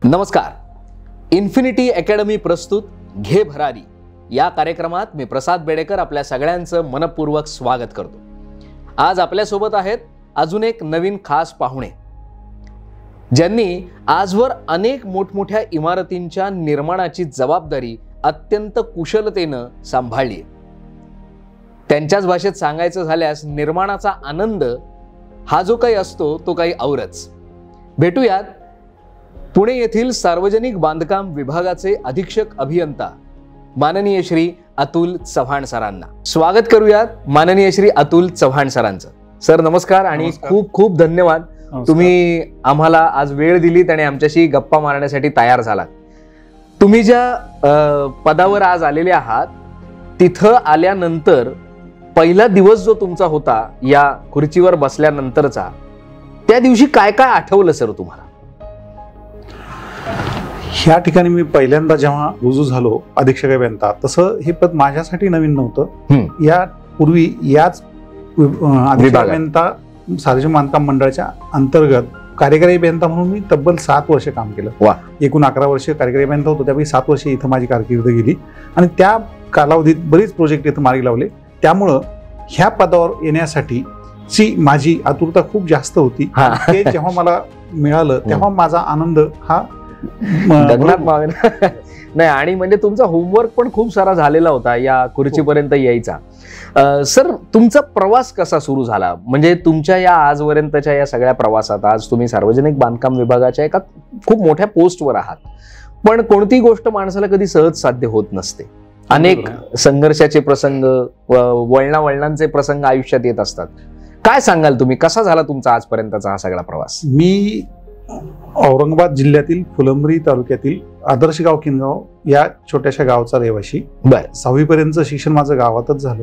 नमस्कार. Infinity academy प्रस्तुत घे भरारी या कार्यक्रमात मी प्रसाद बेडेकर आपल्या सगळ्यांचं मनपूर्वक स्वागत करतो. आज आपल्यासोबत आहेत अजून एक नवीन खास पाहुणे, ज्यांनी आजवर अनेक मोठमोठ्या इमारतींच्या निर्माणाची जबाबदारी अत्यंत कुशलतेनं सांभाळली. त्यांच्याच भाषेत सांगायचं झाल्यास निर्माणाचा आनंद हा जो काही असतो तो काही औरच. भेटूयात पुणे येथील सार्वजनिक बांधकाम विभागाचे अधीक्षक अभियंता माननीय श्री अतुल चव्हाण सरांना. स्वागत करूयात माननीय श्री अतुल चव्हाण सरांचं. सर नमस्कार आणि खूप खूप धन्यवाद. तुम्ही आम्हाला आज वेळ दिलीत आणि आमच्याशी गप्पा मारण्यासाठी तयार झालात. तुम्ही ज्या पदावर आज आलेले आहात तिथं आल्यानंतर पहिला दिवस जो तुमचा होता या खुर्चीवर बसल्यानंतरचा, त्या दिवशी काय काय आठवलं सर तुम्हाला? ह्या ठिकाणी मी पहिल्यांदा जेव्हा रुजू झालो अधीक्षक अभियंता, तसं हे पद माझ्यासाठी नवीन नव्हतं. यापूर्वी याच अधीक्षक अभियंता सार्वजनिक बांधकाम मंडळाच्या अंतर्गत कार्यकारी अभियंता म्हणून मी तब्बल 7 वर्ष काम केलं. एकूण 11 वर्ष कार्यकारी अभियंता होतो, त्यापैकी 7 वर्ष इथं माझी कारकीर्द गेली आणि त्या कालावधीत बरीच प्रोजेक्ट इथं मार्गी लावले. त्यामुळं ह्या पदावर येण्यासाठी ची माझी आतुरता खूप जास्त होती. ते जेव्हा मला मिळालं तेव्हा माझा आनंद हा नाही. आणि म्हणजे तुमचा होमवर्क पण खूप सारा झालेला होता या खुर्चीपर्यंत यायचा. सर तुमचा प्रवास कसा सुरू झाला? म्हणजे तुमच्या या आजपर्यंतच्या या सगळ्या प्रवासात आज तुम्ही सार्वजनिक बांधकाम विभागाच्या एका खूप मोठ्या पोस्टवर आहात, पण कोणती गोष्ट माणसाला कधी सहज साध्य होत नसते. अनेक संघर्षाचे प्रसंग, वळणावळणांचे प्रसंग आयुष्यात येत असतात. काय सांगाल तुम्ही, कसा झाला तुमचा आजपर्यंतचा हा सगळा प्रवास? मी औरंगाबाद जिल्ह्यातील फुलंब्री तालुक्यातील आदर्श गाव किनगाव या छोट्याशा गावचा रहिवाशी. 6वी पर्यंत शिक्षण माझं गावातच झालं.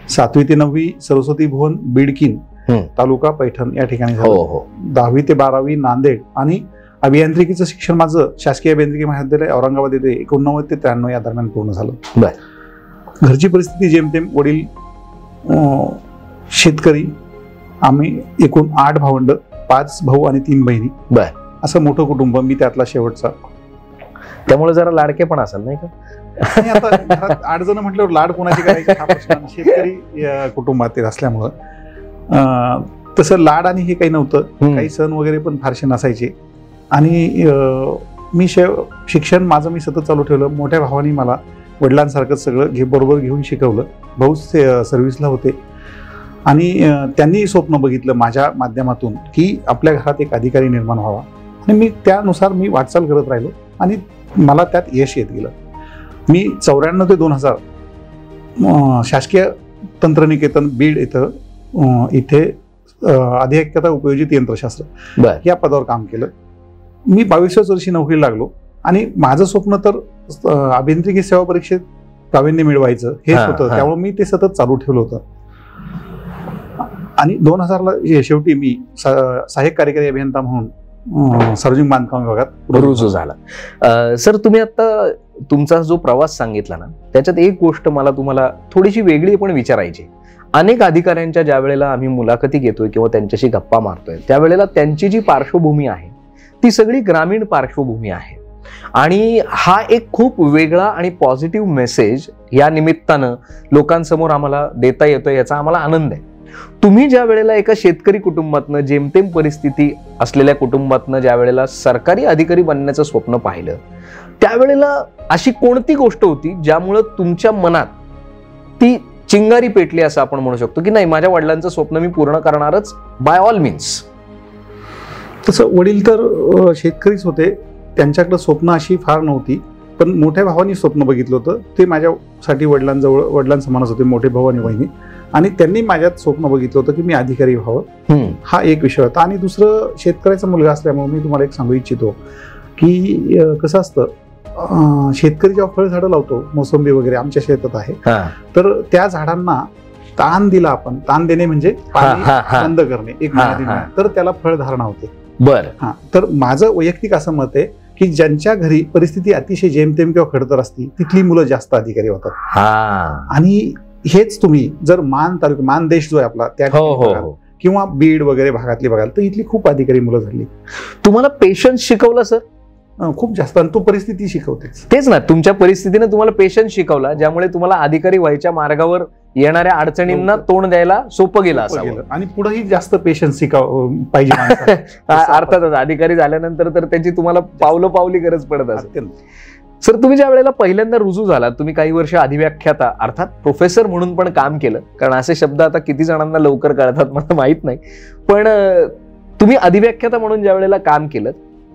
7वी ते 9वी सरस्वती भुवन बिडकीन तालुका पैठण या ठिकाणी झालं. 10वी ते 12वी नांदेड आणि अभियांत्रिकीचं शिक्षण माझं शासकीय अभियांत्रिकी महाविद्यालय औरंगाबाद येथे 89 ते 93 या दरम्यान पूर्ण झालं. घरची परिस्थिती जेमतेम. वडील शेतकरी, आम्ही एकूण 8 भावंड, 5 भाऊ आणि 3 बहिणी. असं मोठं कुटुंब, मी त्यातला शेवटचा. त्यामुळे जरा लाडके पण असेल नाही का? आता घरात 8 जण म्हटल्यावर लाड कोणाची करायची हा प्रश्न. शेतकरी कुटुंबातील असल्यामुळं तसं लाड आणि हे काही नव्हतं. काही सण वगैरे पण फारसे नसायचे. आणि मी शिक्षण माझं मी सतत चालू ठेवलं. मोठ्या भावानी मला वडिलांसारखंच सगळं बरोबर घेऊन शिकवलं. भाऊ सर्व्हिसला होते आणि त्यांनी स्वप्न बघितलं माझ्या माध्यमातून की आपल्या घरात एक अधिकारी निर्माण व्हावा आणि मी त्यानुसार वाटचाल करत राहिलो आणि मला त्यात यश येत गेलं. मी 94 ते 2000 शासकीय तंत्रनिकेतन बीड इथे अधिकता उपयोजित यंत्रशास्त्र या पदावर काम केलं. मी 22व्याच वर्षी नोकरीला लागलो आणि माझं स्वप्न तर अभियांत्रिकी सेवा परीक्षेत प्रावीण्य मिळवायचं हेच होतं. त्यामुळे मी ते सतत चालू ठेवलं होतं. आणि 2000ला शेवटी मी सहाय्यक कार्यकारी अभियंता म्हणून सार्वजनिक बांधकाम विभागात रुजू झाला. सर तुम्ही आता तुमचा जो प्रवास सांगितला ना, त्याच्यात एक गोष्ट मला तुम्हाला थोडीशी वेगळी पण विचारायची. अनेक अधिकाऱ्यांच्या ज्या वेळेला आम्ही मुलाखती घेतोय किंवा त्यांच्याशी गप्पा मारतोय त्यावेळेला त्यांची जी पार्श्वभूमी आहे ती सगळी ग्रामीण पार्श्वभूमी आहे. आणि हा एक खूप वेगळा आणि पॉझिटिव्ह मेसेज या निमित्तानं लोकांसमोर आम्हाला देता येतोय, याचा आम्हाला आनंद आहे. तुम्ही ज्या वेळेला एका शेतकरी कुटुंबातनं, जेमतेम परिस्थिती असलेल्या कुटुंबातनं ज्या वेळेला सरकारी अधिकारी बनण्याचं स्वप्न पाहिलं, त्यावेळेला अशी कोणती गोष्ट होती ज्यामुळं तुमच्या मनात ती चिंगारी पेटली असं आपण म्हणू शकतो की नाही, माझ्या वडिलांचं स्वप्न मी पूर्ण करणारच बाय ऑल मीन्स? तसं वडील तर शेतकरीच होते, त्यांच्याकडे स्वप्न अशी फार नव्हती. पण मोठ्या भावानी स्वप्न बघितलं होतं. ते माझ्यासाठी वडिलांसमानच होते, मोठे भाऊ आणि बहिणी. आणि त्यांनी माझ्यात स्वप्न बघितलं होतं की मी अधिकारी व्हावं. हा एक विषय होता. आणि दुसरं, शेतकऱ्याचा मुलगा असल्यामुळे मी तुम्हाला एक सांगू इच्छितो की कसं असतं, शेतकरी जेव्हा फळझाडं लावतो, मोसंबी वगैरे आमच्या शेतात आहे, तर त्या झाडांना ताण दिला आपण, ताण देणे म्हणजे बंद करणे एक महिना, तर त्याला फळधारणा होते. तर माझं वैयक्तिक असं मत आहे की ज्यांच्या घरी परिस्थिती अतिशय जेमतेम किंवा खडतर असती तिथली मुलं जास्त अधिकारी होतात. आणि हेच तुम्ही जर मान देश जो आहे आपला त्या किंवा बीड वगैरे भागातली बघाल तर इथली खूप अधिकारी मुलं झाली. तुम्हाला पेशन्स शिकवलं सर? खूप जास्त, आणि तो परिस्थिती शिकवतेच. तेच ना, तुमच्या परिस्थितीने तुम्हाला पेशन्स शिकवला, ज्यामुळे तुम्हाला अधिकारी व्हायच्या मार्गावर येणाऱ्या अडचणींना तोंड द्यायला सोपं गेलं असावं. आणि पुढेही जास्त पेशन्स पाहिजे माणसाला. अर्थातच अधिकारी झाल्यानंतर तर त्याची तुम्हाला पावली गरज पडत असेल. अत्यंत. सर, तुम्ही ज्या वेळेला पहिल्यांदा रुजू झालात, तुम्ही काही वर्ष अधिव्याख्याता अर्थात प्रोफेसर म्हणून पण काम केलं, कारण असे शब्द आता किती जणांना लवकर कळतात मला माहित नाही, पण तुम्ही अधिव्याख्याता म्हणून ज्या वेळेला काम केलं,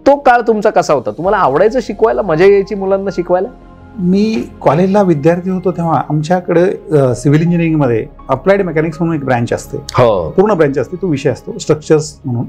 तो काळ तुमचा कसा होता? तुम्हाला आवडायचं शिकवायला, मजा यायची मुलांना शिकवायला? मी कॉलेजला विद्यार्थी होतो तेव्हा आमच्याकडे सिव्हिल इंजिनिअरिंगमध्ये अप्लाइड मेकॅनिक्स म्हणून एक ब्रँच असते, पूर्ण ब्रँच असते, तो विषय असतो स्ट्रक्चर्स म्हणून.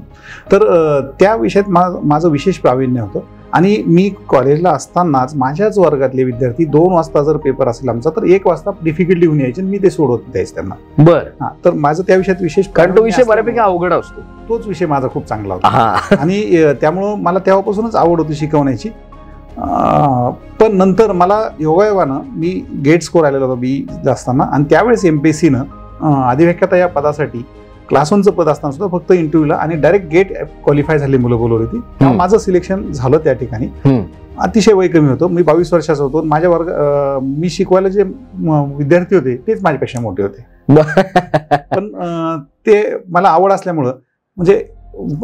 तर त्या विषयात माझं विशेष प्रावीण्य होतं. आणि मी कॉलेजला असतानाच माझ्याच वर्गातले विद्यार्थी 2 वाजता जर पेपर असेल आमचा, तर 1 वाजता डिफिकल्ट लिहून यायचे, मी ते सोडवत द्यायचे त्यांना. बरं. तर माझं त्या विषयात विशेष, कारण तो विषय बऱ्यापैकी अवघड असतो, तोच विषय माझा खूप चांगला होता. आणि त्यामुळं मला तेव्हापासूनच आवड होती शिकवण्याची. पण नंतर मला योगायोगानं मी गेट स्कोर आलेला होता बी असताना, आणि त्यावेळेस MPSCनं अधिव्याख्याता या पदासाठी क्लास 1चं पद असताना सुद्धा फक्त इंटरव्ह्यूला आणि डायरेक्ट गेट क्वालिफाय झाली मुलं बोलवली होती. तेव्हा माझं सिलेक्शन झालं त्या ठिकाणी. अतिशय वय कमी होतं, मी 22 वर्षाचा होतो. माझ्या मी शिकवायला जे विद्यार्थी होते तेच माझ्यापेक्षा मोठे होते. पण ते मला आवड असल्यामुळं, म्हणजे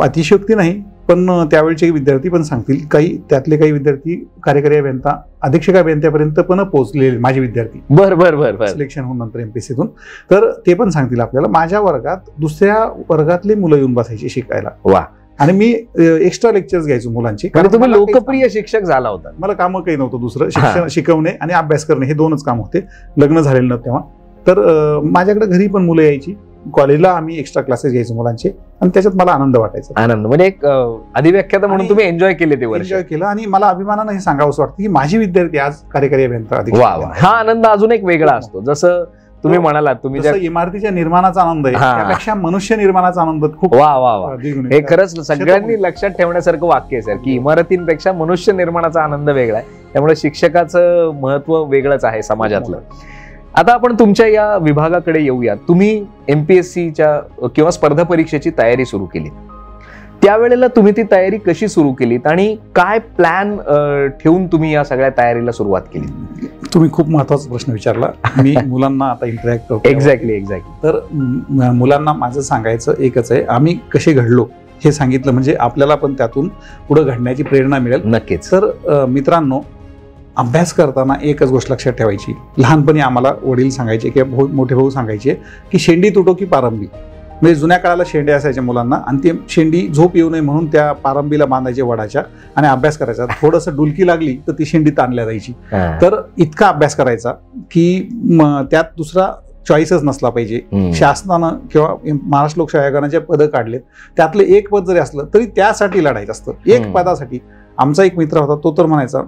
अतिशयोक्ती नाही, पण त्यावेळचे विद्यार्थी पण सांगतील, त्यातले काही विद्यार्थी कार्यकारी अभियंता, अधीक्षक अभियंत्यापर्यंत पण पोहोचलेले माझे विद्यार्थी. बरं. सिलेक्शन होऊन नंतर MPSCतून. तर ते पण सांगतील आपल्याला, माझ्या वर्गात दुसऱ्या वर्गातली मुलं येऊन बसायची शिकायला. वा. आणि मी एक्स्ट्रा लेक्चर्स घ्यायचो मुलांची. कारण तुम्ही लोकप्रिय शिक्षक झाला होता. मला कामं काही नव्हतं दुसरं, शिक्षण शिकवणे आणि अभ्यास करणे हे 2च काम होते. लग्न झालेलं नव्हतं तेव्हा. तर माझ्याकडे घरी पण मुलं यायची, कॉलेजला आम्ही एक्स्ट्रा क्लासेस घ्यायचो मुलांचे, आणि त्याच्यात मला आनंद वाटायचा. आनंद म्हणजे एक अधिव्याख्याता म्हणून तुम्ही एन्जॉय केले ते वर्ष. एन्जॉय केलं, आणि मला अभिमानानं हे सांगावंसं वाटतं की माझी विद्यार्थी आज कार्यकारी अभियंता. हा आनंद अजून एक वेगळा असतो. जसं तुम्ही म्हणालात, तुम्ही ज्या इमारतीच्या निर्माणाचा आनंद आहे त्यापेक्षा मनुष्य निर्माणाचा आनंद खूप. वा. हे खरंच सगळ्यांनी लक्षात ठेवण्यासारखं वाक्य आहे सर, की इमारतींपेक्षा मनुष्य निर्माणाचा आनंद वेगळा आहे. त्यामुळे शिक्षकाचं महत्व वेगळंच आहे समाजातलं. आता आपण तुमच्या या विभागाकडे येऊया. तुम्ही MPSCच्या किंवा स्पर्धा परीक्षेची तयारी सुरू केली, त्यावेळेला तुम्ही ती तयारी कशी सुरू केलीत आणि काय प्लॅन ठेवून तुम्ही या सगळ्या तयारीला सुरुवात केली? तुम्ही खूप महत्वाचा प्रश्न विचारला. मी मुलांना आता इंटरॅक्ट करतो. एक्झॅक्टली. तर मुलांना माझं सांगायचं एकच आहे, आम्ही कसे घडलो हे सांगितलं म्हणजे आपल्याला पण त्यातून पुढे घडण्याची प्रेरणा मिळेल. नक्कीच. तर मित्रांनो, अभ्यास करताना एकच गोष्ट लक्षात ठेवायची. लहानपणी आम्हाला वडील सांगायचे किंवा मोठे भाऊ सांगायचे की शेंडी तुटो की पारंबी. म्हणजे जुन्या काळाला शेंड्या असायच्या मुलांना, आणि ते शेंडी झोप येऊ नये म्हणून त्या पारंबीला बांधायचे वडाच्या, आणि अभ्यास करायचा. थोडंसं डुलकी लागली तर ती शेंडी ताणल्या जायची. तर इतका अभ्यास करायचा की त्यात दुसरा चॉईसच नसला पाहिजे. शासनानं किंवा महाराष्ट्र लोकशाही आयोगानं जे पदं काढलेत त्यातलं एक पद जरी असलं तरी त्यासाठी लढायचं असतं, एक पदासाठी. आमचा एक मित्र होता, तो तर म्हणायचा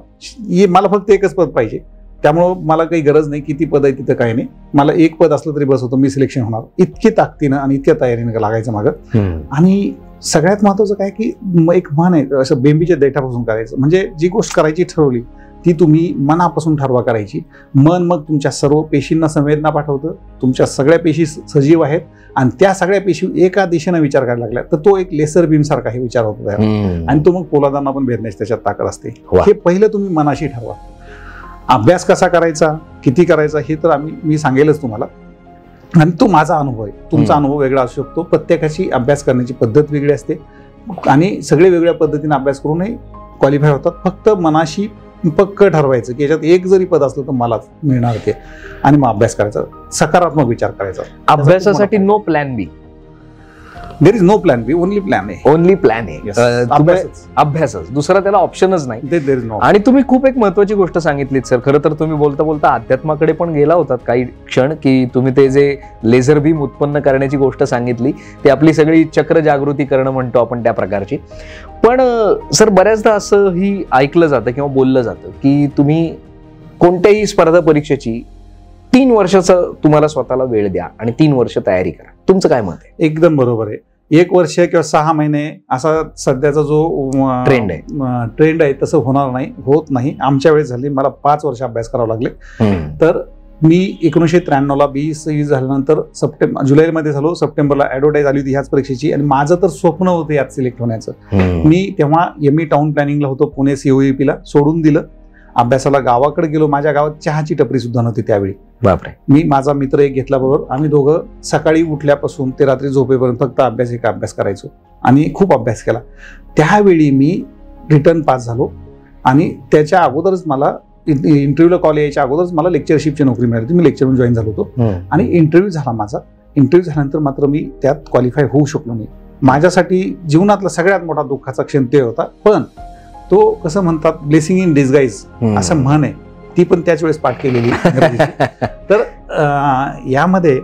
मला फक्त एकच पद पाहिजे, त्यामुळं मला काही गरज नाही किती पद आहे तिथं काही नाही, मला एक पद असलं तरी बस होतं, मी सिलेक्शन होणार. इतकी ताकदीनं आणि इतक्या तयारीनं लागायचं मागं. आणि सगळ्यात महत्वाचं काय की एक म्हण आहे, असं बेंबीच्या देठापासून करायचं. म्हणजे जी गोष्ट करायची ठरवली ती तुम्ही मनापासून ठरवा करायची. मन मग तुमच्या सर्व पेशींना संवेदना पाठवतं, तुमच्या सगळ्या पेशी सजीव आहेत, आणि त्या सगळ्या पेशी एका दिशेनं विचार करायला लागल्या तर तो एक लेसर बीम सारखा हे विचार होतो आणि तो मग पोलादांना पण भेदण्याची त्याच्यात ताकद असते. हे पहिलं तुम्ही मनाशी ठरवा. अभ्यास कसा करायचा, किती करायचा हे तर मी सांगेलच तुम्हाला, आणि तो माझा अनुभव आहे. तुमचा अनुभव वेगळा असू शकतो. प्रत्येकाची अभ्यास करण्याची पद्धत वेगळी असते, आणि सगळे वेगळ्या पद्धतीने अभ्यास करूनही क्वालिफाय होतात. फक्त मनाशी पक्क ठरवायचं की याच्यात एक जरी पद असलं तर मलाच मिळणार ते, आणि मग अभ्यास करायचा, सकारात्मक विचार करायचा. अभ्यासासाठी no plan B. There is no plan B, only plan आहे. ओनली प्लॅन आहे, अभ्यासच, दुसरा त्याला ऑप्शनच नाही. There is no. आणि तुम्ही खूप एक महत्वाची गोष्ट सांगितलीत सर. खरं तर तुम्ही बोलता बोलता अध्यात्माकडे पण गेला होतात काही क्षण, की तुम्ही ते जे लेझर बीम उत्पन्न करण्याची गोष्ट सांगितली, ती आपली सगळी चक्र जागृती करणं म्हणतो आपण त्या प्रकारची. पण सर बऱ्याचदा असंही ऐकलं जातं किंवा बोललं जातं की तुम्ही कोणत्याही स्पर्धा परीक्षेची 3 वर्षाचा तुम्हाला स्वतःला वेळ द्या आणि 3 वर्ष तयारी करा. तुमचं काय मत आहे? एकदम बरोबर आहे. 1 वर्ष किंवा 6 महिने असा सध्याचा जो ट्रेंड आहे तसं होणार नाही, होत नाही. आमच्या वेळेस झाली, मला 5 वर्ष अभ्यास करावा लागले. तर मी 1993ला BE झाल्यानंतर जुलैमध्ये झालो, सप्टेंबरला ऍडव्हर्टाईज आली होती ह्याच परीक्षेची, आणि माझं तर स्वप्न होतं यात सिलेक्ट होण्याचं. मी तेव्हा ME टाउन प्लॅनिंगला होतो पुणे COEP-ला, सोडून दिलं, अभ्यासाला गावाकडे गेलो. माझ्या गावात चहाची टपरी सुद्धा नव्हती त्यावेळी. बापरे. मी माझा मित्र एक घेतला बरोबर, आम्ही दोघं सकाळी उठल्यापासून ते रात्री झोपेपर्यंत फक्त अभ्यास करायचो आणि खूप अभ्यास केला. त्यावेळी मी रिटर्न पास झालो आणि त्याच्या अगोदरच मला इंटरव्ह्यूला कॉल यायच्या अगोदरच मला लेक्चरशिपची नोकरी मिळाली होती. मी लेक्चर म्हणून जॉईन झालो होतो आणि इंटरव्ह्यू झाला माझा. इंटरव्ह्यू झाल्यानंतर मात्र मी त्यात क्वालिफाय होऊ शकलो नाही. माझ्यासाठी जीवनातला सगळ्यात मोठा दुःखाचा क्षण ते होता. पण तो कसं म्हणतात, ब्लेसिंग इन डिस्गाईज असं म्हण आहे, ती पण त्याच वेळेस पाठ केलेली. तर यामध्ये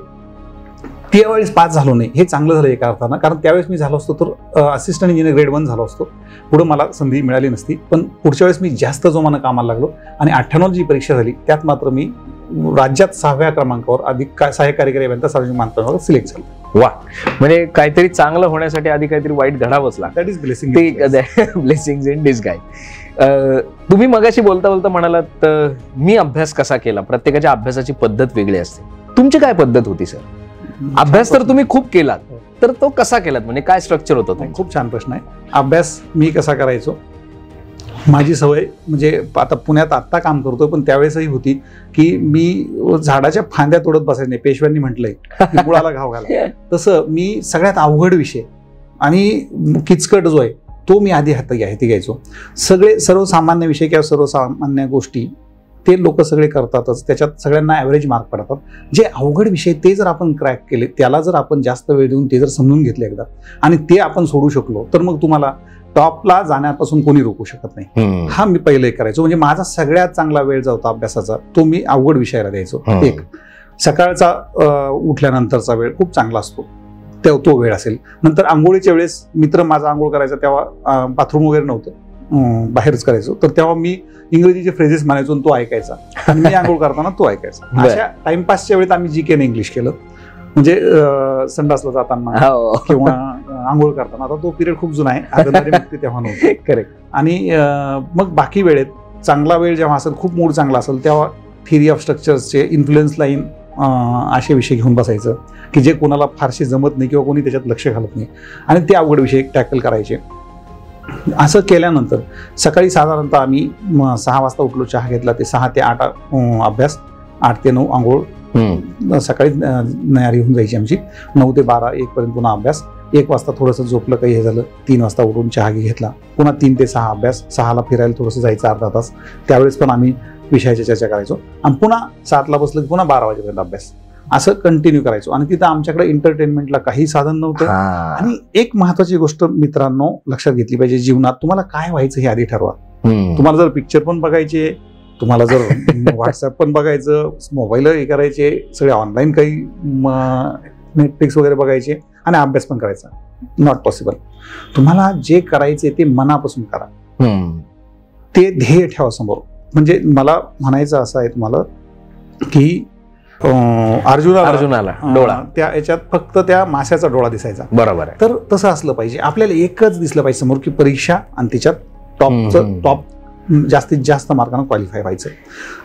त्यावेळेस पास झालो नाही, हे चांगलं झालं एका अर्थानं, कारण त्यावेळेस मी झालो असतो तर असिस्टंट इंजिनियर ग्रेड 1 झालो असतो, पुढे मला संधी मिळाली नसती. पण पुढच्या वेळेस मी जास्त जोमानं कामाला लागलो आणि 98 जी परीक्षा झाली त्यात मात्र मी राज्यात 6व्या क्रमांकावर, अधिक सहाय्यक कार्यकारी अभियंता सार्वजनिक बांधकामावर सिलेक्ट झालो. वा, म्हणजे काहीतरी चांगलं होण्यासाठी आधी काहीतरी वाईट घडावंच लागतं. That is blessing, blessings in disguise. तुम्ही मगाशी बोलता बोलता म्हणालात मी अभ्यास कसा केला. प्रत्येकाच्या अभ्यासाची पद्धत वेगळी असते. तुमची काय पद्धत होती सर? अभ्यास तर तुम्ही खूप केलात, तर तो कसा केलात, म्हणजे काय स्ट्रक्चर होतं? खूप छान प्रश्न आहे. अभ्यास मी कसा करायचो, माझी सवय म्हणजे आता पुण्यात आत्ता काम करतोय पण त्यावेळेसही होती की मी झाडाच्या फांद्या तोडत बसायचे नाही. पेशव्यांनी म्हटलंय की मुळाला घाव घाला, तसं मी सगळ्यात अवघड विषय आणि किचकट जो आहे तो मी आधी हाती घ्यायचो. सर्वसामान्य विषय किंवा सर्वसामान्य गोष्टी ते लोक सगळे करतातच, त्याच्यात सगळ्यांना ॲव्हरेज मार्क पडतात. जे अवघड विषय ते जर आपण क्रॅक केले, त्याला जर आपण जास्त वेळ देऊन ते जर समजून घेतले एकदा आणि ते आपण सोडू शकलो, तर मग तुम्हाला टॉपला जाण्यापासून कोणी रोखू शकत नाही. हा मी पहिले करायचो. म्हणजे माझा सगळ्यात चांगला वेळ जो होता अभ्यासाचा तो मी अवघड विषयाला द्यायचो. एक सकाळचा उठल्यानंतरचा वेळ खूप चांगला असतो, तो वेळ असेल. नंतर आंघोळीच्या वेळेस मित्र माझा आंघोळ करायचा, तेव्हा बाथरूम वगैरे नव्हतं, बाहेरच करायचो, तर तेव्हा मी इंग्रजीचे फ्रेजेस म्हणायचो आणि तो ऐकायचा आणि मी आंघोळ करताना तो ऐकायचा. अशा टाइमपासच्या वेळेत आम्ही GK इंग्लिश केलं, म्हणजे संडासला जाताना किंवा आंघोळ करताना. आता तो पिरियड खूप जुना आहे, आगंधारी मुक्ती तेव्हा नव्हती. करेक्ट. आणि मग बाकी वेळेत चांगला वेळ जेव्हा असेल, खूप मूड चांगला असेल, तेव्हा थिअरी ऑफ स्ट्रक्चर्सचे, इन्फ्लुएन्स लाईन असे विषय घेऊन बसायचं की जे कोणाला फारसे जमत नाही किंवा कोणी त्याच्यात लक्ष घालत नाही, आणि ते अवघड विषय टॅकल करायचे. असं केल्यानंतर सकाळी साधारणतः आम्ही 6 वाजता उठलो, चहा घेतला, ते 6 ते 8 अभ्यास, 8 ते 9 आंघोळ, सकाळी नयारी होऊन जायची आमची, 9 ते 12 1 पर्यंत पुन्हा अभ्यास, 1 वाजता थोडंसं झोपलं, काही हे झालं, 3 वाजता उठून चहा घेतला, पुन्हा 3 ते 6 अभ्यास, 6ला फिरायला थोडंसं जायचं अर्धा तास, त्यावेळेस पण आम्ही विषयाची चर्चा करायचो, आणि पुन्हा 7ला बसलं की पुन्हा 12 वाजेपर्यंत अभ्यास, असं कंटिन्यू करायचो. आणि तिथं आमच्याकडे एंटरटेनमेंटला काही साधन नव्हतं. आणि एक महत्वाची गोष्ट मित्रांनो लक्षात घेतली पाहिजे, जीवनात तुम्हाला काय व्हायचं हे आधी ठरवा. तुम्हाला जर पिक्चर पण बघायचे, तुम्हाला जर व्हॉट्सअप पण बघायचं, मोबाईल हे करायचे, सगळे ऑनलाईन काही नेटफ्लिक्स वगैरे बघायचे आणि अभ्यास पण करायचा, नॉट पॉसिबल. तुम्हाला जे करायचे ते मनापासून करा, ते ध्येय ठेवा समोर. म्हणजे मला म्हणायचं असं आहे तुम्हाला की अर्जुनाला डोळा, त्या याच्यात फक्त त्या माशाचा डोळा दिसायचा, बरोबर आहे. तर तसं असलं पाहिजे, आपल्याला एकच दिसलं पाहिजे समोर की परीक्षा, आणि तिच्यात टॉप जास्तीत जास्त मार्कानं क्वालिफाय व्हायचं.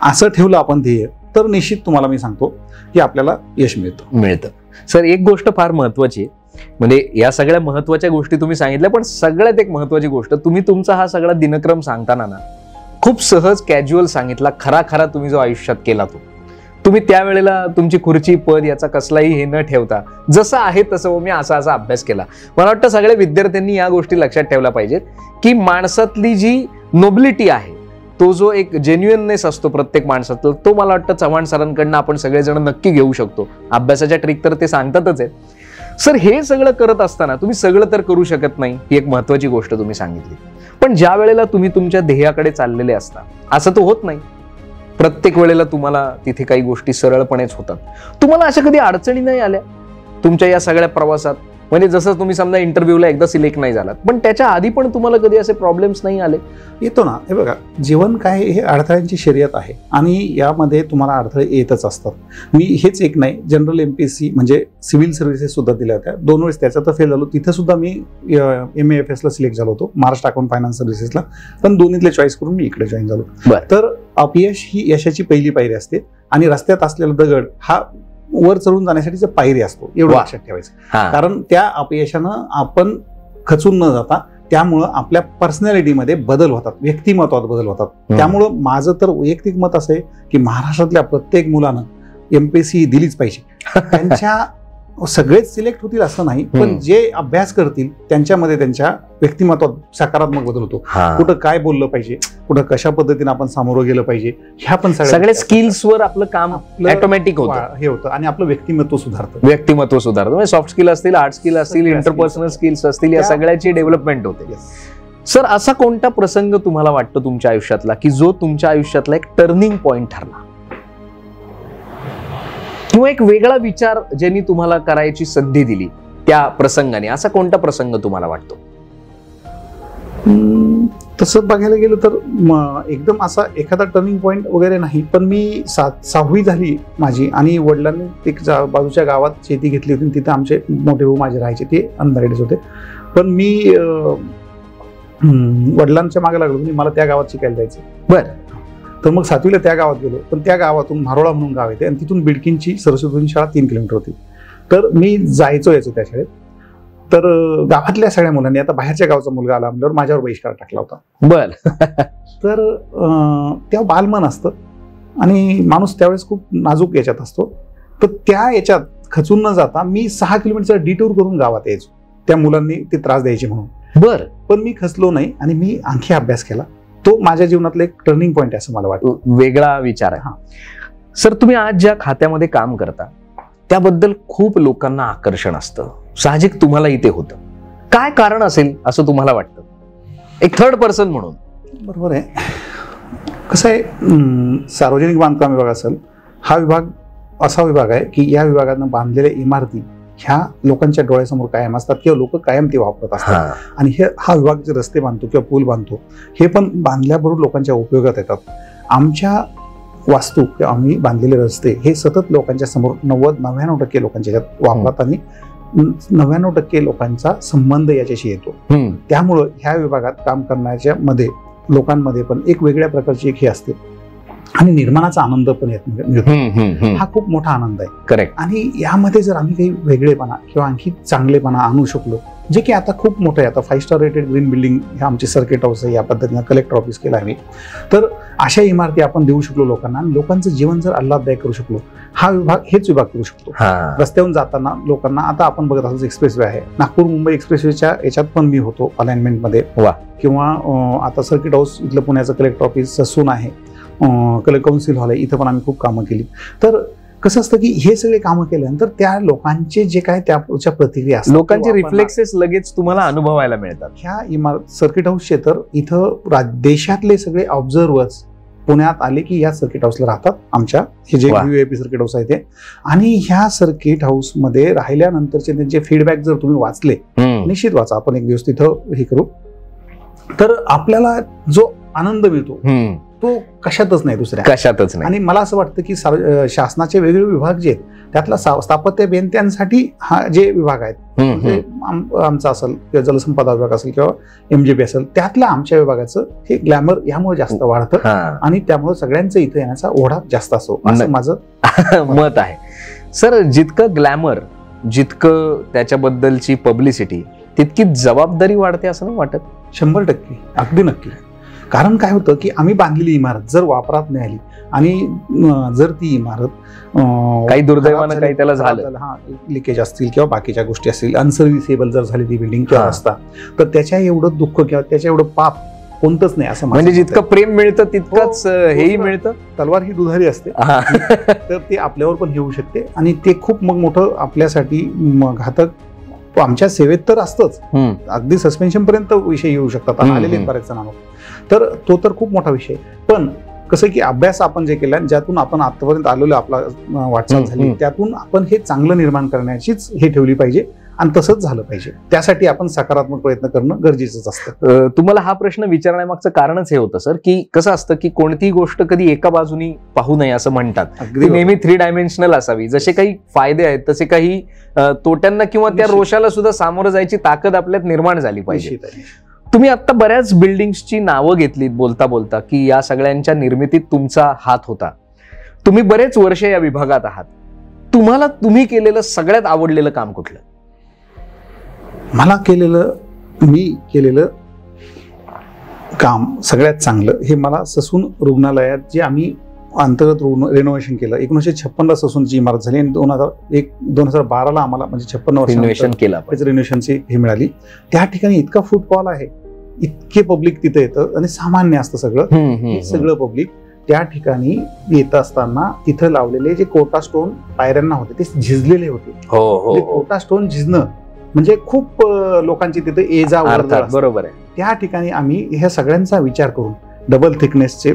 असं ठेवलं आपण ध्येय, तर निश्चित तुम्हाला मी सांगतो की आपल्याला यश मिळतं. सर, एक गोष्ट फार महत्वाची, म्हणजे या सगळ्या महत्वाच्या गोष्टी तुम्ही सांगितल्या, पण सगळ्यात एक महत्वाची गोष्ट, तुम्ही तुमचा हा सगळा दिनक्रम सांगताना ना खूप सहज कॅज्युअल सांगितला. खरा तुम्ही जो आयुष्यात केला तो तुम्ही त्यावेळेला तुमची खुर्ची पद याचा कसलाही हे न ठेवता जसं आहे तसं मी असा अभ्यास केला. मला वाटतं सगळ्या विद्यार्थ्यांनी या गोष्टी लक्षात ठेवल्या पाहिजेत की माणसातली जी नोबिलिटी आहे, तो जो एक जेन्युइननेस असतो प्रत्येक माणसातला, तो मला वाटतं चव्हाण सरांकडनं आपण सगळेजण नक्की घेऊ शकतो. अभ्यासाच्या ट्रिक तर ते सांगतातच आहेत. सर, हे सगळं करत असताना तुम्ही सगळं तर करू शकत नाही, ही एक महत्वाची गोष्ट तुम्ही सांगितली. पण ज्या वेळेला तुम्ही तुमच्या ध्येयाकडे चाललेले असता, असं तर होत नाही. प्रत्येक वेळेला तुम्हाला तिथे काही गोष्टी सरळपणेच होतात. तुम्हाला अशा कधी अडचणी नाही आल्या तुमच्या या सगळ्या प्रवासात? म्हणजे जसं तुम्ही समजा इंटरव्ह्यूला एकदा सिलेक्ट नाही झालात, पण त्याच्या आधी पण तुम्हाला कधी असे प्रॉब्लेम्स नाही आले? येतो ना. हे बघा, जीवन काय हे अडथळ्यांची शर्यत आहे आणि यामध्ये तुम्हाला अडथळे येतच असतात. मी हेच एक नाही, जनरल MPSC म्हणजे सिव्हिल सर्व्हिसेस सुद्धा दिल्या होत्या 2 वेळेस, त्याच्यात फेल झालो. तिथं सुद्धा मी MAFS ला सिलेक्ट झालो होतो, महाराष्ट्र अकाउंट फायनान्स सर्व्हिसेसला, पण दोन्हीतले चॉईस करून मी इकडे जॉईन झालो. तर अपयश ही यशाची पहिली पायरी असते आणि रस्त्यात असलेला दगड हा वर चढून जाण्यासाठीचा पायरी असतो, एवढं वा. लक्षात ठेवायचं. कारण त्या अपयशानं आपण खचून न जाता त्यामुळं आपल्या पर्सनॅलिटीमध्ये बदल होतात, व्यक्तिमत्वात बदल होतात. त्यामुळं माझं तर वैयक्तिक मत असं आहे की महाराष्ट्रातल्या प्रत्येक मुलानं MPSC दिलीच पाहिजे. त्यांच्या सगळेच सिलेक्ट होतील असं नाही, पण जे अभ्यास करतील त्यांच्यामध्ये त्यांच्या व्यक्तिमत्वात सकारात्मक बदल होतो. कुठं काय बोललं पाहिजे, कुठं कशा पद्धतीने आपण सामोरं गेलं पाहिजे, ह्या पण सगळ्या स्किल्सवर आपलं काम ऑटोमॅटिक होतं, हे होतं आणि आपलं व्यक्तिमत्व सुधारतं. व्यक्तिमत्व सुधारतं म्हणजे सॉफ्ट स्किल असतील, हार्ड स्किल असतील, इंटरपर्सनल स्किल्स असतील, या सगळ्याची डेव्हलपमेंट होते. सर, असा कोणता प्रसंग तुम्हाला वाटतो तुमच्या आयुष्यातला की जो तुमच्या आयुष्यातला एक टर्निंग पॉइंट ठरला, किंवा एक वेगळा विचार ज्यांनी तुम्हाला करायची संधी दिली त्या प्रसंगाने, असा कोणता प्रसंग तुम्हाला वाटतो? तसं बघायला गेलं तर एकदम असा एखादा टर्निंग पॉइंट वगैरे नाही, पण मी 7वी झाली माझी आणि वडिलांनी एक बाजूच्या गावात शेती घेतली होती, तिथे आमचे मोठे भाऊ माझे राहायचे, ते अनमॅरिड होते. पण मी वडिलांच्या मागे लागलो की मला त्या गावात शिकायला जायचं. बरं. तर मग 7वीला त्या गावात गेलो, पण त्या गावातून मारोळा म्हणून गाव येते आणि तिथून बिडकींची सरस्वती शाळा 3 किलोमीटर होती. तर मी यायचो त्या शाळेत. तर गावातल्या सगळ्या मुलांनी, आता बाहेरच्या गावचा मुलगा आला म्हणल्यावर माझ्यावर बहिष्कार टाकला होता. बर. तर तेव्हा बालमन असतं आणि माणूस त्यावेळेस खूप नाजूक याच्यात असतो. तर त्या याच्यात खचून न जाता मी 6 किलोमीटरचा डिटूर करून गावात यायचो, त्या मुलांनी ते त्रास द्यायचे म्हणून. बर. पण मी खचलो नाही आणि मी आणखी अभ्यास केला. तो माझ्या जीवनातलं एक टर्निंग पॉइंट आहे असं मला वाटतं. वेगळा विचार आहे. सर, तुम्ही आज ज्या खात्यामध्ये काम करता त्याबद्दल खूप लोकांना आकर्षण असतं, साहजिक तुम्हाला इथे होतं. काय कारण असेल असं तुम्हाला वाटतं, एक थर्ड पर्सन म्हणून? बरोबर आहे. कसं आहे, सार्वजनिक बांधकाम विभाग असेल, हा विभाग असा विभाग आहे की या विभागानं बांधलेल्या इमारती ह्या लोकांच्या डोळ्यासमोर कायम असतात किंवा लोक कायम ते वापरत असतात. आणि हा विभाग जे रस्ते बांधतो किंवा पूल बांधतो हे पण बांधल्याबरोबर लोकांच्या उपयोगात येतात. आमच्या वास्तू किंवा आम्ही बांधलेले रस्ते हे सतत लोकांच्या समोर 90-99% लोकांच्या ह्याच्यात वापरतात आणि 99% लोकांचा संबंध याच्याशी येतो. त्यामुळं ह्या विभागात काम करण्याच्या मध्ये लोकांमध्ये पण एक वेगळ्या प्रकारची एक हे असते आणि निर्माणाचा आनंद पण मिळतो. हा खूप मोठा आनंद आहे. करेक्ट. आणि यामध्ये जर आम्ही काही वेगळेपणा किंवा आणखी चांगलेपणा आणू शकलो, जे की आता खूप मोठं आहे, आता 5 स्टार रेटेड ग्रीन बिल्डिंग हे आमचे सर्किट हाऊस आहे, या पद्धतीनं कलेक्टर ऑफिस केलं आम्ही. तर अशा इमारती आपण देऊ शकलो लोकांना आणि लोकांचं जीवन जर आल्हाददायक करू शकलो, हा विभाग हेच विभाग करू शकतो. रस्त्यावरून जाताना लोकांना, आता आपण बघत असतो एक्सप्रेसवे आहे, नागपूर मुंबई एक्सप्रेसवेच्या याच्यात पण मी होतो अलाइनमेंटमध्ये. किंवा आता सर्किट हाऊस इथलं पुण्याचं कलेक्टर ऑफिस सून आहे, काउन्सिल हॉल आहे, इथं पण आम्ही खूप कामं केली. तर कसं असतं की हे सगळे कामं केल्यानंतर त्या लोकांचे जे काय त्याच्या प्रतिक्रिया असतात, लोकांचे रिफ्लेक्सेस लगेच तुम्हाला अनुभवायला मिळतात. ह्या इमारत सर्किट हाऊसचे तर इथं देशातले सगळे ऑब्झर्वर्स पुण्यात आले की या सर्किट हाऊसला राहतात, आमच्या हे जे VIP सर्किट हाऊस आहे ते. आणि ह्या सर्किट हाऊस मध्ये राहिल्यानंतरचे त्यांचे फीडबॅक जर तुम्ही वाचले, निश्चित वाचा, आपण एक दिवस तिथं हे करू, तर आपल्याला जो आनंद मिळतो तो कशातच नाही, दुसऱ्या कशातच नाही. आणि मला असं वाटतं की शासनाचे वेगवेगळे विभाग जे आहेत त्यातला स्थापत्य अभियंत्यांसाठी हा जे विभाग आहेत, म्हणजे आमचा असेल किंवा जलसंपदा विभाग असेल किंवा MGP असेल, त्यातल्या आमच्या विभागाचं हे ग्लॅमर यामुळे जास्त वाढतं आणि त्यामुळे सगळ्यांचं इथं येण्याचा ओढा जास्त असतो, असं माझं मत आहे. सर, जितकं ग्लॅमर, जितकं त्याच्याबद्दलची पब्लिसिटी, तितकी जबाबदारी वाढते असं नाही वाटत? 100%, अगदी नक्की. कारण काय होतं की आम्ही बांधलेली इमारत जर वापरात नाही आली आणि जर ती इमारत काही दुर्दैवानं काही त्याला झालं, लिकेज असतील किंवा बाकीच्या गोष्टी असतील, अनसर्व्हिसेबल जर झाली ती बिल्डिंग किंवा रस्ता, तर त्याच्या एवढं दुःख किंवा त्याच्या एवढं पाप कोणतंच नाही असं. म्हणजे जितकं प्रेम मिळतं तितकंच हेही मिळतं. तलवार ही दुधारी असते, तर ते आपल्यावर पण येऊ शकते आणि ते खूप मग मोठं आपल्यासाठी घातक आमच्या सेवेत तर असतंच, अगदी सस्पेन्शन पर्यंत विषय येऊ शकतात, आलेले बऱ्याच जणांना. तर तो तर खूप मोठा विषय. पण कसं की अभ्यास आपण जे केला, ज्यातून आपण आतापर्यंत आलेलो आपला वाटचाल झाली, त्यातून आपण हे चांगलं निर्माण करण्याचीच हे ठेवली पाहिजे आणि तसंच झालं पाहिजे. त्यासाठी आपण सकारात्मक प्रयत्न करणं गरजेचंच असतं. तुम्हाला हा प्रश्न विचारण्यामागचं कारणच हे होतं सर, की कसं असतं की कोणतीही गोष्ट कधी एका बाजूनी पाहू नये असं म्हणतात, नेहमी 3 डायमेन्शनल असावी. जसे काही फायदे आहेत तसे काही तोट्यांना किंवा त्या रोषाला सुद्धा सामोरं जायची ताकद आपल्यात निर्माण झाली पाहिजे. तुम्ही आता बऱ्याच बिल्डिंग्सची नावं घेतलीत बोलता बोलता, की या सगळ्यांच्या निर्मितीत तुमचा हात होता. तुम्ही बरेच वर्ष या विभागात आहात, तुम्हाला तुम्ही केलेलं सगळ्यात आवडलेलं काम कुठलं? मी केलेलं काम सगळ्यात चांगलं हे मला ससून रुग्णालयात जे आम्ही अंतर्गत रेनोव्हेशन केलं. 1956ला ससूनची इमारत झाली आणि 2012ला आम्हाला म्हणजे 56 वर्ष रिनोव्हेशन केलं, रेनोव्हेशनची हे मिळाली. त्या ठिकाणी इतका फुटफॉल आहे, इतके पब्लिक तिथे येतं आणि सामान्य असतं सगळं. सगळं पब्लिक त्या ठिकाणी येत असताना तिथं लावलेले जे कोटा स्टोन पायऱ्यांना होते ते झिजलेले होते. कोटा स्टोन झिजणं म्हणजे खूप लोकांची तिथे ये जा बरोबर आहे. त्या ठिकाणी आम्ही ह्या सगळ्यांचा विचार करून डबल थिकनेसचे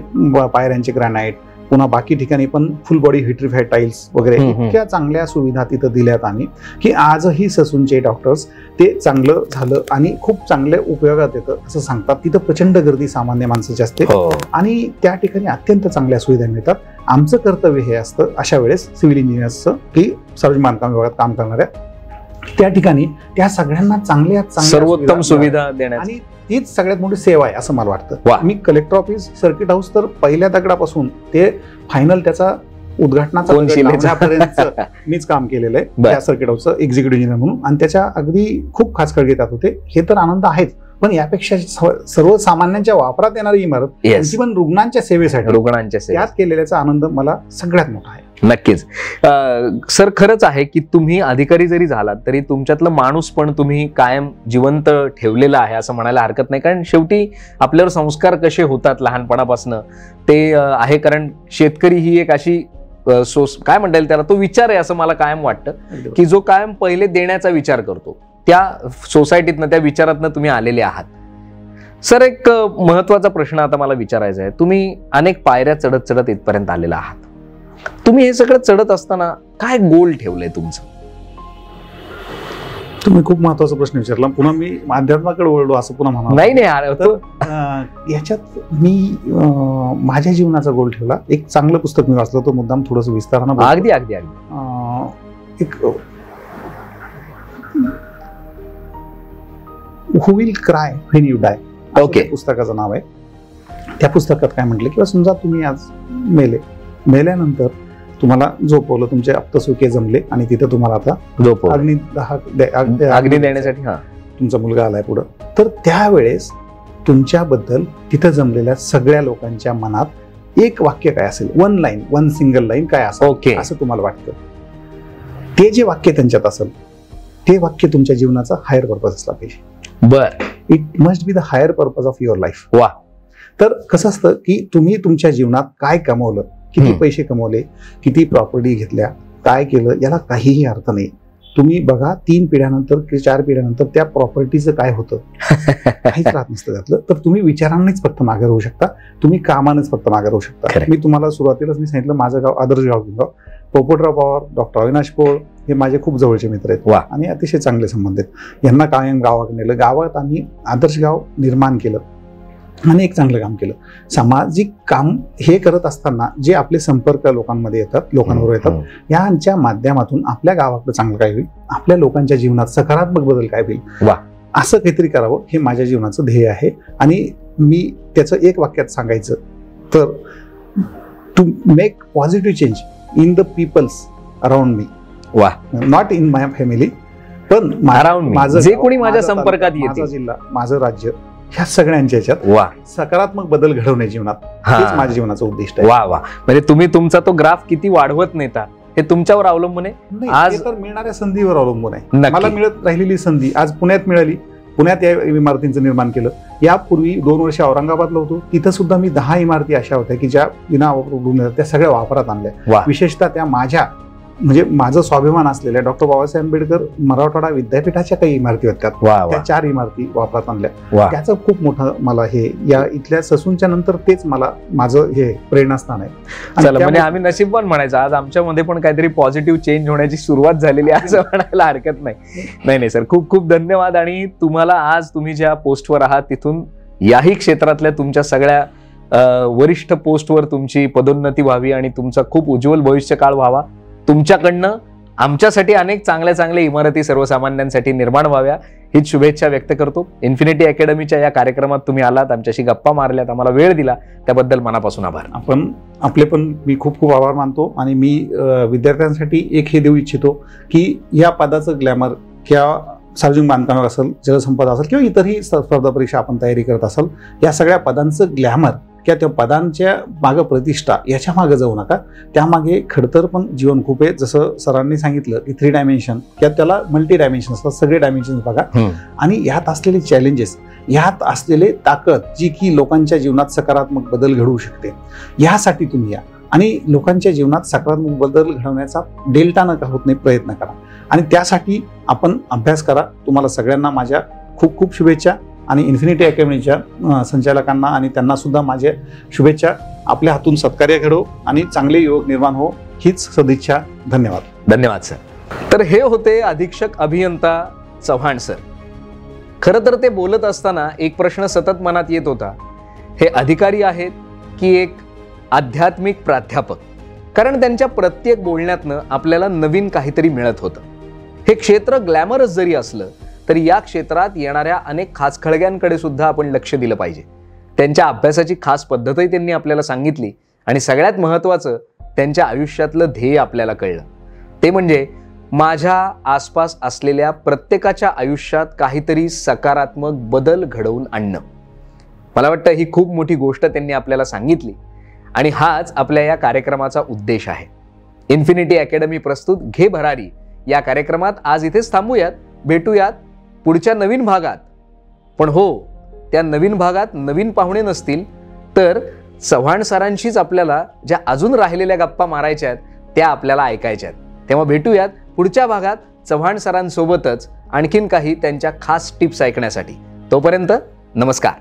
पायऱ्यांचे ग्रॅनाइट, पुन्हा बाकी ठिकाणी पण फुल बॉडी व्हिट्रिफाईड टाईल्स वगैरे इतक्या चांगल्या सुविधा तिथं दिल्यात आम्ही की आजही ससूनचे डॉक्टर्स ते चांगलं झालं आणि खूप चांगल्या उपयोगात येतं असं सांगतात. तिथं प्रचंड गर्दी सामान्य माणसाची असते आणि त्या ठिकाणी अत्यंत चांगल्या सुविधा मिळतात. आमचं कर्तव्य हे असतं अशा वेळेस सिव्हिल इंजिनियर्सचं की सार्वजनिक बांधकाम विभागात काम करणाऱ्या त्या ठिकाणी त्या सगळ्यांना चांगल्या सर्वोत्तम सुविधा देण्याची आणि तीच सगळ्यात मोठी सेवा आहे असं मला वाटतं. मी कलेक्टर ऑफिस, सर्किट हाऊस तर पहिल्या दगडापासून ते फायनल त्याचा उद्घाटनापर्यंत मीच काम केलेलं आहे त्या सर्किट हाऊसचं एक्झिक्युटिव्ह इंजिनियर म्हणून. आणि त्याच्या अगदी खूप खास काळजी घेतात होते. हे तर आनंद आहेच, पण यापेक्षा सर्वसामान्यांच्या वापरात येणारी इमारत पण रुग्णांच्या सेवेसाठी त्यात केलेल्याचा आनंद मला सगळ्यात मोठा आहे. नक्कीच सर, खरंच आहे की तुम्ही अधिकारी जरी झालात तरी तुमच्यातलं माणूस पण तुम्ही कायम जिवंत ठेवलेला आहे असं म्हणायला हरकत नाही. कारण शेवटी आपल्यावर संस्कार कसे होतात लहानपणापासून ते आहे. कारण शेतकरी ही एक अशी काय म्हणता येईल त्याला, तो विचार आहे असं मला कायम वाटतं की जो कायम पहिले देण्याचा विचार करतो. त्या सोसायटीतनं, त्या विचारातनं तुम्ही आलेले आहात. सर, एक महत्वाचा प्रश्न आता मला विचारायचा आहे. तुम्ही अनेक पायऱ्या चढत चढत इथपर्यंत आलेला आहात. तुम्ही हे सगळं चढत असताना काय गोल ठेवलंय तुमचं? तुम्ही खूप महत्वाचा प्रश्न विचारला. पुन्हा मी अध्यात्माकडे वळलो असं पुन्हा म्हणा. नाही, याच्यात मी माझ्या जीवनाचा गोल ठेवला. एक चांगलं पुस्तक मी वाचलं, तो मुद्दाम थोडस विस्तारानं. अगदी एक who will cry when you die, okay, पुस्तकाचं नाव आहे. त्या पुस्तकात काय म्हटलं किंवा समजा तुम्ही आज मेल्यानंतर तुम्हाला झोपवलं, तुमचे आप्तसुखे जमले आणि तिथे तुम्हाला आता अग्नी देण्यासाठी तुमचा मुलगा आलाय पुढं, तर त्यावेळेस तुमच्याबद्दल तिथं जमलेल्या सगळ्या लोकांच्या मनात एक वाक्य काय असेल, वन सिंगल लाईन काय असेल असं तुम्हाला वाटतं. ते जे वाक्य त्यांच्यात असेल ते वाक्य तुमच्या जीवनाचा हायर पर्पज असला पाहिजे. It must be the higher purpose of your life. वा. तर कसं असतं की तुम्ही तुमच्या जीवनात काय कमवलं, किती पैसे कमवले, किती प्रॉपर्टी घेतल्या, काय केलं, याला काहीही अर्थ नाही. तुम्ही बघा 3 पिढ्यानंतर किंवा 4 पिढ्यानंतर त्या प्रॉपर्टीचं काय होतं काहीच राहत नसतं त्यातलं. तर तुम्ही विचारांनीच फक्त मागे राहू शकता, तुम्ही कामानेच फक्त मागे राहू शकता. मी तुम्हाला सुरुवातीलाच मी सांगितलं माझं गाव आदर्श गाव. पोपटराव पवार, डॉक्टर अविनाश पोळ हे माझे खूप जवळचे मित्र आहेत आणि अतिशय चांगले संबंध आहेत. यांना कायम गावात नेलं, गावात आम्ही आदर्श गाव निर्माण केलं आणि एक चांगलं काम केलं. सामाजिक काम हे करत असताना जे आपले संपर्क लोकांमध्ये येतात, लोकांबरोबर येतात, यांच्या माध्यमातून आपल्या गावाकडे चांगलं काय होईल, आपल्या लोकांच्या जीवनात सकारात्मक बदल काय होईल, असं काहीतरी करावं हे माझ्या जीवनाचं ध्येय आहे. आणि मी त्याचं एक वाक्यात सांगायचं तर to make positive change in the peoples around me, not in my family, पण माझं जे कोणी माझ्या संपर्कात येते, माझा जिल्हा, माझं राज्य, ह्या सगळ्यांच्या ह्याच्यात सकारात्मक बदल घडवणे जीवनात, हेच माझ्या जीवनाचं उद्दिष्ट आहे. वा. म्हणजे तुम्ही तुमचा तो ग्राफ किती वाढवत नेता हे तुमच्यावर अवलंबून आहे. आज तर मिळणाऱ्या संधीवर अवलंबून आहे. मला मिळत राहिलेली संधी आज पुण्यात मिळाली, पुण्यात या इमारतींचं निर्माण केलं. यापूर्वी 2 वर्ष औरंगाबादला होतो, तिथं सुद्धा मी 10 इमारती अशा होत्या की ज्या विना त्या सगळ्या वापरात आणल्या. विशेषतः त्या माझ्या म्हणजे माझं स्वाभिमान असलेल्या डॉक्टर बाबासाहेब आंबेडकर मराठवाडा विद्यापीठाच्या काही इमारती होत्या, त्या 4 इमारती वापरात आणल्या. त्याचं खूप मोठं मला हे या इथल्या ससूनच्या नंतर तेच मला माझं हे प्रेरणास्थान आहे. म्हणजे आम्ही नशीबवान म्हणायचं, आज आमच्यामध्ये पण काहीतरी पॉझिटिव्ह चेंज होण्याची सुरुवात झालेली आहे असं म्हणायला हरकत नाही. नाही सर, खूप खूप धन्यवाद. आणि तुम्हाला आज तुम्ही ज्या पोस्टवर आहात तिथून याही क्षेत्रातल्या तुमच्या सगळ्या वरिष्ठ पोस्टवर तुमची पदोन्नती व्हावी आणि तुमचा खूप उज्ज्वल भविष्यकाळ व्हावा. तुमच्याकडनं आमच्यासाठी अनेक चांगल्या इमारती सर्वसामान्यांसाठी निर्माण व्हाव्या हीच शुभेच्छा व्यक्त करतो. इन्फिनिटी अकॅडमीच्या या कार्यक्रमात तुम्ही आलात, आमच्याशी गप्पा मारल्यात, आम्हाला वेळ दिला, त्याबद्दल मनापासून आभार. आपले पण मी खूप खूप आभार मानतो. आणि मी विद्यार्थ्यांसाठी एक हे देऊ इच्छितो की या पदाचं ग्लॅमर किंवा सार्वजनिक बांधकाम असेल, जलसंपदा असेल किंवा इतरही स्पर्धा परीक्षा आपण तयारी करत असाल, या सगळ्या पदांचं ग्लॅमर किंवा त्या पदांच्या मागं प्रतिष्ठा याच्या मागे जाऊ नका. त्यामागे खडतर पण जीवन खूप आहे. जसं सरांनी सांगितलं की 3 डायमेन्शन किंवा त्याला मल्टी डायमेन्शन असतात, सगळे डायमेन्शन बघा. आणि यात असलेले चॅलेंजेस, यात असलेले ताकद जी की लोकांच्या जीवनात सकारात्मक बदल घडवू शकते, यासाठी तुम्ही या आणि लोकांच्या जीवनात सकारात्मक बदल घडवण्याचा डेल्टा नका होत नाही प्रयत्न करा. आणि त्यासाठी आपण अभ्यास करा. तुम्हाला सगळ्यांना माझ्या खूप खूप शुभेच्छा. आणि इन्फिनिटी अकॅडमीच्या संचालकांना आणि त्यांना सुद्धा माझ्या शुभेच्छा. आपल्या हातून सत्कार्य घडो आणि चांगले युवक निर्माण हो, हीच सदिच्छा. धन्यवाद. धन्यवाद सर. तर हे होते अधीक्षक अभियंता चव्हाण सर. खरं तर ते बोलत असताना एक प्रश्न सतत मनात येत होता, हे अधिकारी आहेत की एक आध्यात्मिक प्राध्यापक? कारण त्यांच्या प्रत्येक बोलण्यातनं आपल्याला नवीन काहीतरी मिळत होतं. हे क्षेत्र ग्लॅमरस जरी असलं तरी या क्षेत्रात येणाऱ्या अनेक खाचखळग्यांकडे सुद्धा आपण लक्ष दिलं पाहिजे. त्यांच्या अभ्यासाची खास पद्धतही त्यांनी आपल्याला सांगितली आणि सगळ्यात महत्त्वाचं त्यांच्या आयुष्यातलं ध्येय आपल्याला कळलं. ते म्हणजे माझ्या आसपास असलेल्या प्रत्येकाच्या आयुष्यात काहीतरी सकारात्मक बदल घडवून आणणं. मला वाटतं ही खूप मोठी गोष्ट त्यांनी आपल्याला सांगितली आणि हाच आपल्या या कार्यक्रमाचा उद्देश आहे. इन्फिनिटी अकॅडमी प्रस्तुत घे भरारी या कार्यक्रमात आज इथेच थांबूयात. भेटूयात पुढच्या नवीन भागात. पण हो, त्या नवीन भागात नवीन पाहुणे नसतील तर चव्हाण सरांशीच आपल्याला ज्या अजून राहिलेल्या गप्पा मारायच्या आहेत त्या आपल्याला ऐकायच्या आहेत. तेव्हा भेटूयात पुढच्या भागात चव्हाण सरांसोबतच आणखीन काही त्यांच्या खास टिप्स ऐकण्यासाठी. तोपर्यंत नमस्कार.